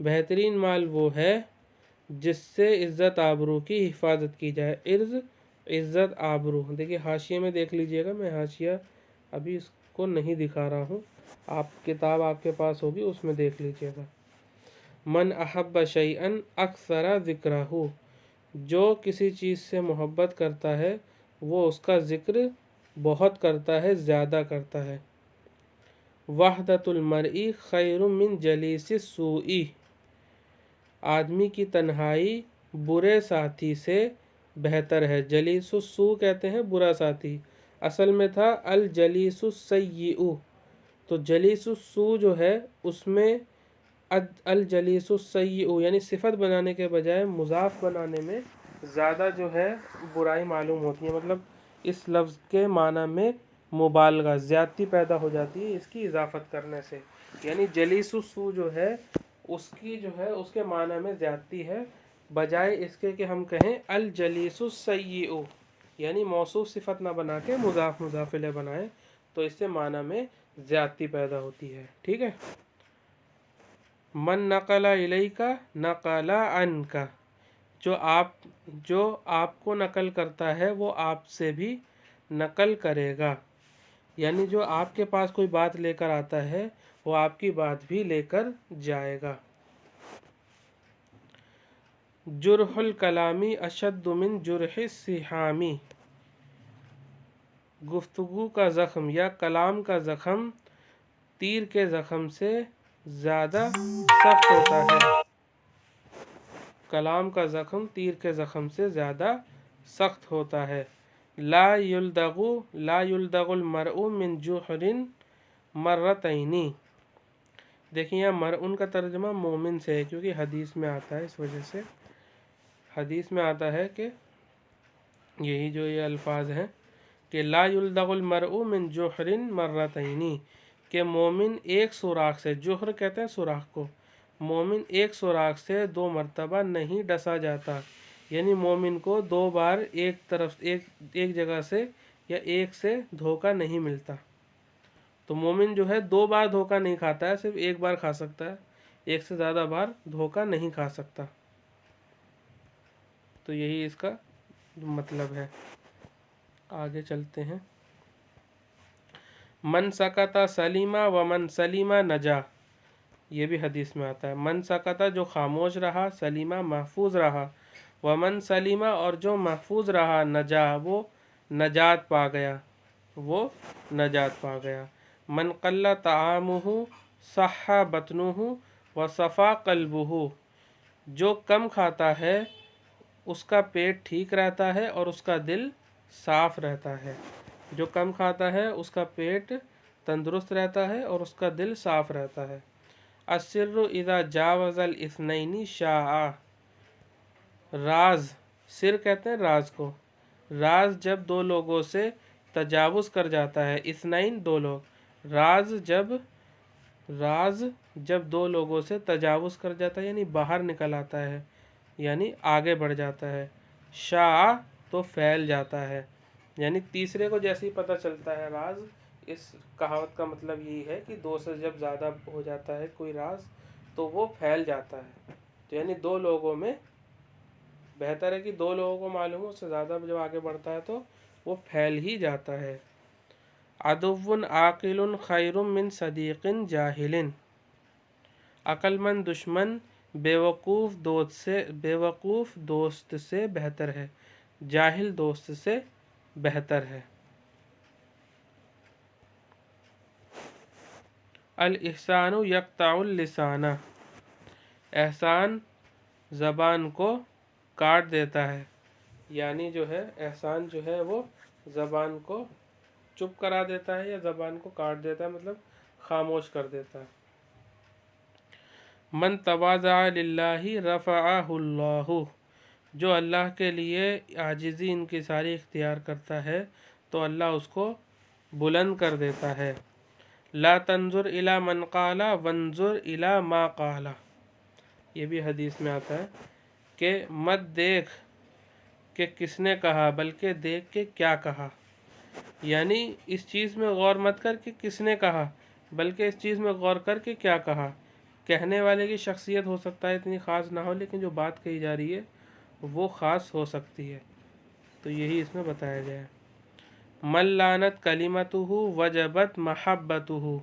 بہترین مال وہ ہے جس سے عزت آبرو کی حفاظت کی جائے. عرض عزت آبرو. دیکھیے حاشیے میں دیکھ لیجئے گا، میں حاشیہ ابھی اس کو نہیں دکھا رہا ہوں، کتاب آپ کے پاس ہوگی اس میں دیکھ لیجئے گا. من احب شیئا اکثر ذکرہ، جو کسی چیز سے محبت کرتا ہے وہ اس کا ذکر بہت کرتا ہے، زیادہ کرتا ہے. وحدۃ المرء خیر من جلیس السوء، آدمی کی تنہائی برے ساتھی سے بہتر ہے. جلیس السوء کہتے ہیں برا ساتھی، اصل میں تھا الجلیس السیء. تو جلیس السوء جو ہے اس میں الجلیس السیء یعنی صفت بنانے کے بجائے مضاف بنانے میں زیادہ جو ہے برائی معلوم ہوتی ہے. مطلب اس لفظ کے معنی میں مبالغہ، زیادتی پیدا ہو جاتی ہے اس کی اضافت کرنے سے. یعنی جلیس السوء جو ہے اس کی جو ہے اس کے معنی میں زیادتی ہے، بجائے اس کے کہ ہم کہیں الجلیس السیء، یعنی موصوف صفت نہ بنا کے مضاف مضاف الیہ بنائیں تو اس سے معنی میں زیادتی پیدا ہوتی ہے. ٹھیک ہے. من نقل الیک نقل عنک، جو آپ کو نقل کرتا ہے وہ آپ سے بھی نقل کرے گا. یعنی جو آپ کے پاس کوئی بات لے کر آتا ہے وہ آپ کی بات بھی لے کر جائے گا. جرح الکلامی اشد من جرح السہام، گفتگو کا زخم یا کلام کا زخم تیر کے زخم سے زیادہ سخت ہوتا ہے. کلام کا زخم تیر کے زخم سے زیادہ سخت ہوتا ہے. لا یلدغ المرء من جحر مرتین. دیکھیں یہاں مرء کا ترجمہ مومن سے ہے کیونکہ حدیث میں آتا ہے، اس وجہ سے حدیث میں آتا ہے کہ یہی جو یہ الفاظ ہیں کہ لا یلدغ المرء من جحر مرتین، کہ مومن ایک سوراخ سے، جحر کہتے ہیں سوراخ کو، مومن ایک سوراخ سے 2 مرتبہ نہیں ڈسا جاتا. یعنی مومن کو 2 بار ایک جگہ سے یا ایک سے دھوکہ نہیں ملتا. تو مومن جو ہے 2 بار دھوکہ نہیں کھاتا ہے، صرف ایک بار کھا سکتا ہے، ایک سے زیادہ بار دھوکہ نہیں کھا سکتا. تو یہی اس کا مطلب ہے. آگے چلتے ہیں. من سکت سلیما ومن سلیما نجا، یہ بھی حدیث میں آتا ہے. من سکتا جو خاموش رہا، سلیما محفوظ رہا، ومن سلیما اور جو محفوظ رہا، نجا وہ نجات پا گیا، وہ نجات پا گیا. من قل طعامہ صح بطنہ وصفا قلبہ، جو کم کھاتا ہے اس کا پیٹ ٹھیک رہتا ہے اور اس کا دل صاف رہتا ہے. جو کم کھاتا ہے اس کا پیٹ تندرست رہتا ہے اور اس کا دل صاف رہتا ہے. السر اذا جاوز الاثنین شاع، راز، سر کہتے ہیں راز کو، راز جب 2 لوگوں سے تجاوز کر جاتا ہے، اثنین 2 لوگ، راز جب 2 لوگوں سے تجاوز کر جاتا ہے یعنی باہر نکل آتا ہے، یعنی آگے بڑھ جاتا ہے. شاع تو پھیل جاتا ہے، یعنی تیسرے کو جیسے ہی پتہ چلتا ہے راز. اس کہاوت کا مطلب یہی ہے کہ 2 سے جب زیادہ ہو جاتا ہے کوئی راز تو وہ پھیل جاتا ہے. تو یعنی 2 لوگوں میں بہتر ہے کہ 2 لوگوں کو معلوم ہو، اس سے زیادہ جب آگے بڑھتا ہے تو وہ پھیل ہی جاتا ہے. عدو عاقل خیر من صدیق جاہل، عقل مند دشمن بیوقوف دوست سے بہتر ہے، جاہل دوست سے بہتر ہے. الاحسان یقطع اللسان، احسان زبان کو کاٹ دیتا ہے. یعنی جو ہے احسان جو ہے وہ زبان کو چپ کرا دیتا ہے یا زبان کو کاٹ دیتا ہے، مطلب خاموش کر دیتا ہے. من تواضع للہ رفعہ اللہ، جو اللہ کے لیے عاجزی انکساری اختیار کرتا ہے تو اللہ اس کو بلند کر دیتا ہے. لا تنظر الی من قال وانظر الی ما قال، یہ بھی حدیث میں آتا ہے کہ مت دیکھ کہ کس نے کہا بلکہ دیکھ کہ کیا کہا. یعنی اس چیز میں غور مت کر کہ کس نے کہا بلکہ اس چیز میں غور کر کے کیا کہا. کہنے والے کی شخصیت ہو سکتا ہے اتنی خاص نہ ہو، لیکن جو بات کہی جا رہی ہے وہ خاص ہو سکتی ہے، تو یہی اس میں بتایا گیا ہے۔ من لانت کلمتہ وجبت محبتہ،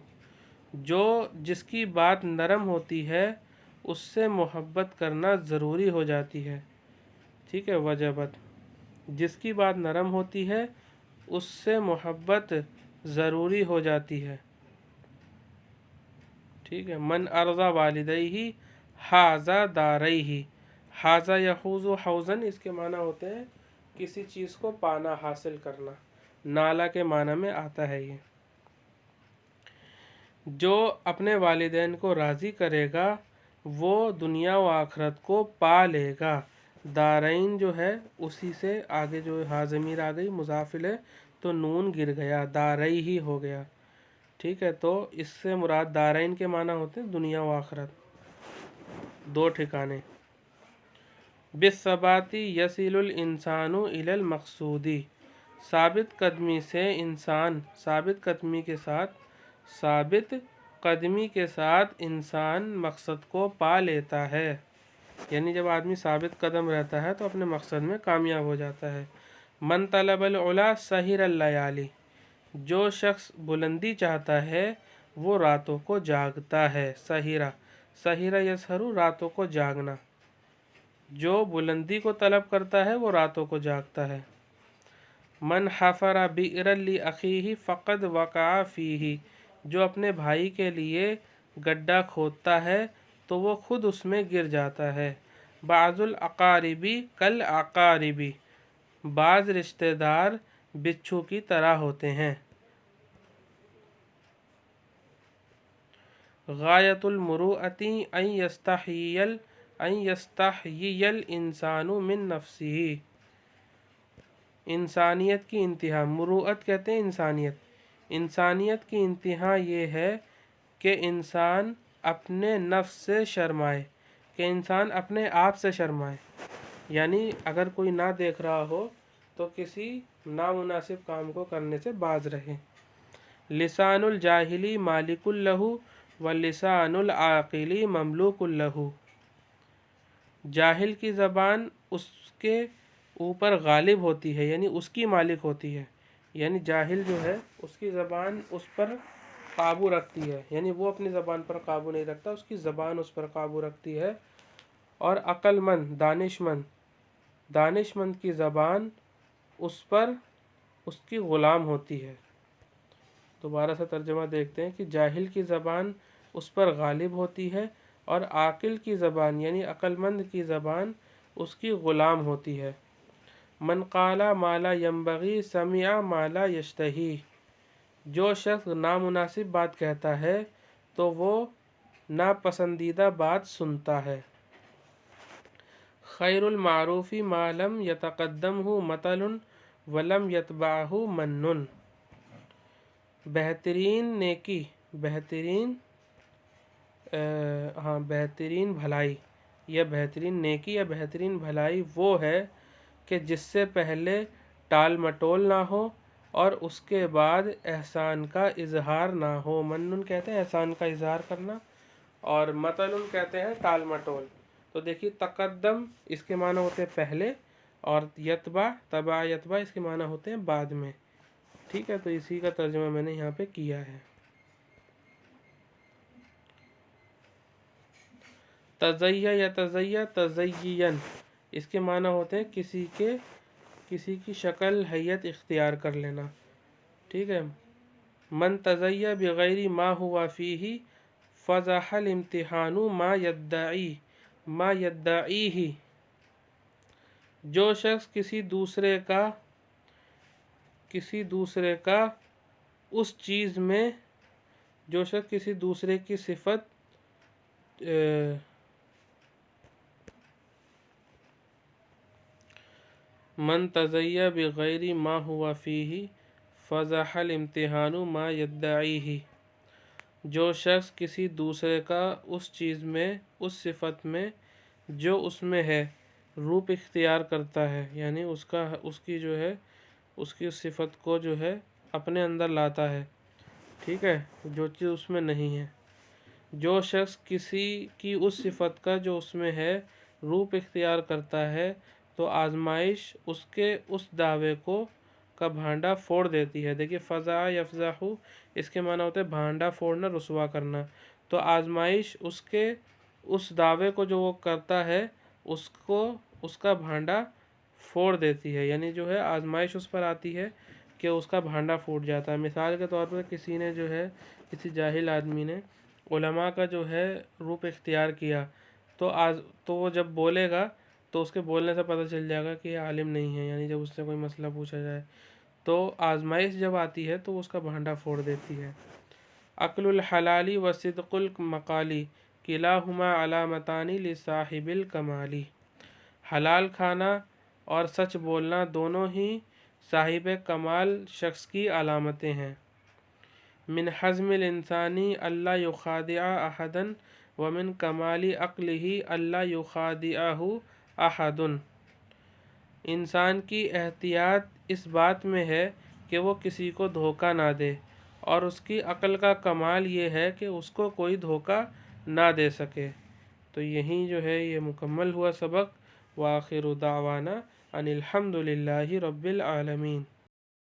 جو جس کی بات نرم ہوتی ہے اس سے محبت کرنا ضروری ہو جاتی ہے، ٹھیک ہے، وجبت، جس کی بات نرم ہوتی ہے اس سے محبت ضروری ہو جاتی ہے، ٹھیک ہے۔ من ارضى والدیہ حاذا داریہ، حاذا یحوز حوزا، اس کے معنی ہوتے ہیں کسی چیز کو پانا، حاصل کرنا، نالا کے معنی میں آتا ہے یہ۔ جو اپنے والدین کو راضی کرے گا وہ دنیا و آخرت کو پا لے گا۔ دارین جو ہے اسی سے آگے جو ہا ضمیر آ گئی مضاف ہے تو نون گر گیا، دارئی ہی ہو گیا، ٹھیک ہے۔ تو اس سے مراد دارین کے معنی ہوتے ہیں دنیا و آخرت، دو ٹھکانے۔ بالثبات یصل الانسان الی المقصود، ثابت قدمی سے انسان، ثابت قدمی کے ساتھ انسان مقصد کو پا لیتا ہے، یعنی جب آدمی ثابت قدم رہتا ہے تو اپنے مقصد میں کامیاب ہو جاتا ہے۔ من طلب العلا سہر اللیالی، جو شخص بلندی چاہتا ہے وہ راتوں کو جاگتا ہے، سہرہ یسہر، راتوں کو جاگنا، جو بلندی کو طلب کرتا ہے وہ راتوں کو جاگتا ہے۔ من حفر بئرا لأخیہ فقد وقع فیہ، جو اپنے بھائی کے لیے گڈھا کھودتا ہے تو وہ خود اس میں گر جاتا ہے۔ بعض الاقارب کالعقارب، بعض رشتہ دار بچھو کی طرح ہوتے ہیں۔ غایۃ المروءۃ ان یستحیی الانسان من نفسہ، انسانیت کی انتہا، مروءت کہتے ہیں انسانیت کی انتہا یہ ہے کہ انسان اپنے نفس سے شرمائے، کہ انسان اپنے آپ سے شرمائے، یعنی اگر کوئی نہ دیکھ رہا ہو تو کسی نامناسب کام کو کرنے سے باز رہے۔ لسان الجاہل مالک لہ ولسان العاقل مملوک لہ، جاہل کی زبان اس کے اوپر غالب ہوتی ہے، یعنی اس کی مالک ہوتی ہے، یعنی جاہل جو ہے اس کی زبان اس پر قابو رکھتی ہے، یعنی وہ اپنی زبان پر قابو نہیں رکھتا، اس کی زبان اس پر قابو رکھتی ہے۔ اور عقل مند، دانش مند کی زبان اس پر اس کی غلام ہوتی ہے۔ دوبارہ سے ترجمہ دیکھتے ہیں کہ جاہل کی زبان اس پر غالب ہوتی ہے اور عاقل کی زبان یعنی عقل مند کی زبان اس کی غلام ہوتی ہے۔ من قال ما لا ينبغي سمع ما لا يشتہی، جو شخص نامناسب بات کہتا ہے تو وہ ناپسندیدہ بات سنتا ہے۔ خیر المعروف ما لم یتقدمہ مطل ولم یتبعہ من، بہترین نیکی، بہترین بھلائی یا بہترین نیکی یا بہترین بھلائی وہ ہے کہ جس سے پہلے ٹال مٹول نہ ہو اور اس کے بعد احسان کا اظہار نہ ہو۔ منن کہتے ہیں احسان کا اظہار کرنا اور مطلن کہتے ہیں ٹال مٹول۔ تو دیکھیے تقدم اس کے معنی ہوتے ہیں پہلے، اور تبع یتبع اس کے معنی ہوتے ہیں بعد میں، ٹھیک ہے۔ تو اسی کا ترجمہ میں نے یہاں پہ کیا ہے۔ تزیہ یا تزین، اس کے معنی ہوتے ہیں کسی کی شکل حیت اختیار کر لینا، ٹھیک ہے۔ من تزیہ بغیر ما ہوا فیہ فضح الامتحان ما یدعیہ، جو شخص کسی دوسرے کی صفت من تزیہ بغیر ما ہوا فیہ فضح الامتحان ما یدعیہ، جو شخص کسی دوسرے کا اس چیز میں، اس صفت میں جو اس میں ہے روپ اختیار کرتا ہے، یعنی اس کی صفت کو جو ہے اپنے اندر لاتا ہے، ٹھیک ہے، جو چیز اس میں نہیں ہے۔ جو شخص کسی کی اس صفت کا جو اس میں ہے روپ اختیار کرتا ہے تو آزمائش اس کے اس دعوے کو کا بھانڈا پھوڑ دیتی ہے۔ دیکھیے فضا یفضح اس کے معنی ہوتے ہیں بھانڈا پھوڑنا، رسوا کرنا۔ تو آزمائش اس کے اس دعوے کو جو وہ کرتا ہے اس کو اس کا بھانڈا پھوڑ دیتی ہے، یعنی جو ہے آزمائش اس پر آتی ہے کہ اس کا بھانڈا پھوٹ جاتا ہے۔ مثال کے طور پر کسی نے جو ہے کسی جاہل آدمی نے علماء کا جو ہے روپ اختیار کیا تو وہ جب بولے گا تو اس کے بولنے سے پتہ چل جائے گا کہ یہ عالم نہیں ہے، یعنی جب اس سے کوئی مسئلہ پوچھا جائے تو آزمائش جب آتی ہے تو اس کا بھانڈا پھوڑ دیتی ہے۔ عقل الحلالی و صدق المقالی کلاہما علامتانی لصاحب الکمالی۔ حلال کھانا اور سچ بولنا دونوں ہی صاحب کمال شخص کی علامتیں ہیں۔ من حزم الانسانی اللہ یخادع احدا ومن کمال عقلہ اللہ یخادعہ احد۔ انسان کی احتیاط اس بات میں ہے کہ وہ کسی کو دھوکہ نہ دے، اور اس کی عقل کا کمال یہ ہے کہ اس کو کوئی دھوکہ نہ دے سکے۔ تو یہیں جو ہے یہ مکمل ہوا سبق۔ وآخر دعوانا ان الحمد للہ رب العالمین۔